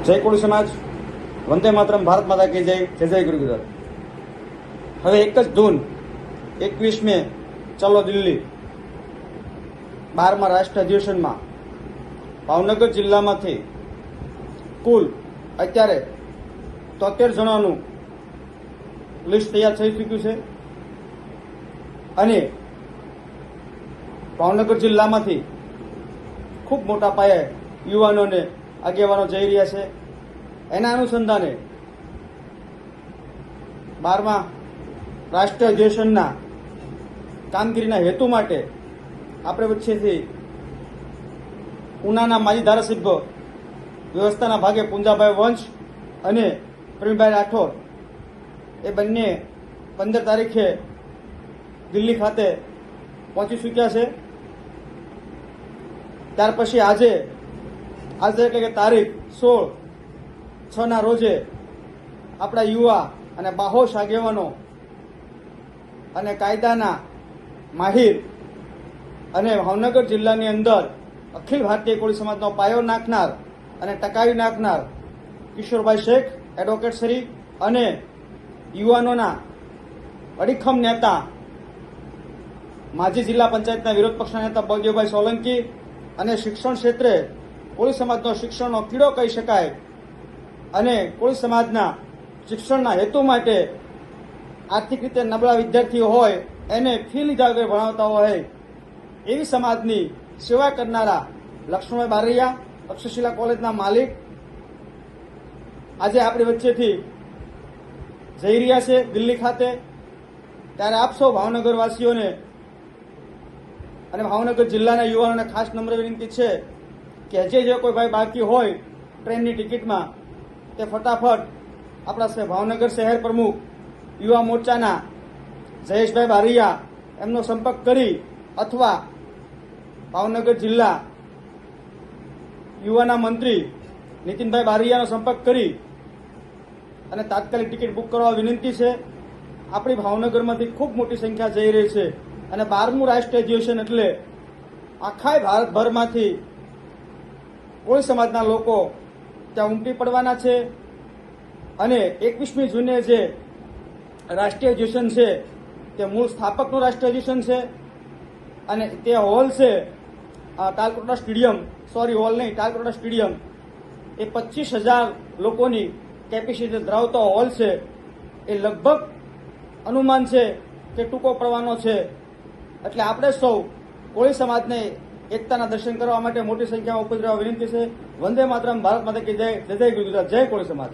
જય કોળી સમાજ, વંદે માતરમ, ભારત માતા કી જય, જય જય ગુરુ ગુજરાત. હવે એક જ ધૂન 21 મે ચલો દિલ્હી 12મા રાષ્ટ્રીય અધિવેશનમાં ભાવનગર જિલ્લામાંથી કુલ અત્યારે 73 જણાનું લિસ્ટ તૈયાર થઈ ચૂક્યું છે અને ભાવનગર જિલ્લામાંથી ખૂબ મોટા પાયે યુવાનોને આગેવાનો જઈ રહ્યા છે. એના અનુસંધાને 12મા રાષ્ટ્રીય અધિવેશનના કામગીરીના હેતુ માટે આપણે વચ્ચેથી ઉનાના માજી ધારાસભ્ય વ્યવસ્થાના ભાગે પુંજાભાઈ વંશ અને પ્રવીણભાઈ રાઠોડ એ બંને 15 તારીખે દિલ્હી ખાતે પહોંચી ચૂક્યા છે. ત્યાર પછી આજે એટલે કે તારીખ 16/6 રોજે આપણા યુવા અને બાહોશ આગેવાનો અને કાયદાના માહિર અને ભાવનગર જિલ્લાની અંદર અખિલ ભારતીય કોળી સમાજનો પાયો નાખનાર અને ટકાવી નાખનાર કિશોરભાઈ શેખ એડવોકેટ શ્રી અને યુવાનોના અડીખમ નેતા માજી જિલ્લા પંચાયતના વિરોધ પક્ષના નેતા બળદેવભાઈ સોલંકી અને શિક્ષણ ક્ષેત્રે કોળી સમાજનો શિક્ષણનો કીડો કહી શકાય અને કોળી સમાજના શિક્ષણના હેતુ માટે આર્થિક રીતે નબળા વિદ્યાર્થીઓ હોય એને ફી લીધા વગર ભણાવતા હોય એવી સમાજની સેવા કરનારા લક્ષ્મણભાઈ બારૈયા તક્ષશિલા કોલેજના માલિક આજે આપણી વચ્ચેથી જઈ રહ્યા છે દિલ્હી ખાતે. ત્યારે આપ સૌ ભાવનગરવાસીઓને અને ભાવનગર જિલ્લાના યુવાનોને ખાસ નમ્ર વિનંતી છે કે જે કોઈ ભાઈ બાકી હોય ટ્રેનની ટિકિટમાં તે ફટાફટ આપણા ભાવનગર શહેર પ્રમુખ યુવા મોરચાના જયેશભાઈ બારૈયા એમનો સંપર્ક કરી અથવા ભાવનગર જિલ્લા યુવાના મંત્રી નીતિનભાઈ બારૈયાનો સંપર્ક કરી અને તાત્કાલિક ટિકિટ બુક કરવા વિનંતી છે. આપણી ભાવનગરમાંથી ખૂબ મોટી સંખ્યા જઈ રહી છે અને 12મું રાષ્ટ્રીય અધિવેશન એટલે આખા ભારતભરમાંથી કોળી સમાજના લોકો ત્યાં ઉમટી પડવાના છે અને 21મી જૂને જે રાષ્ટ્રીય અધિવેશન છે તે મૂળ સ્થાપકનું રાષ્ટ્રીય અધિવેશન છે અને તે હોલ છે તાલકોટડા સ્ટેડિયમ, હોલ નહીં, તાલકોટડા સ્ટેડિયમ એ 25,000 લોકોની કેપેસિટી ધરાવતો હોલ છે. એ લગભગ અનુમાન છે કે ટૂંકો પડવાનો છે. એટલે આપણે સૌ કોળી સમાજને એકતાના દર્શન કરવા માટે મોટી સંખ્યામાં ઉપસ્થિત રહેવા વિનંતી છે. વંદે માતરમ, ભારત માતા કી જય, જય જય ગુજરાત, જય કોળી સમાજ.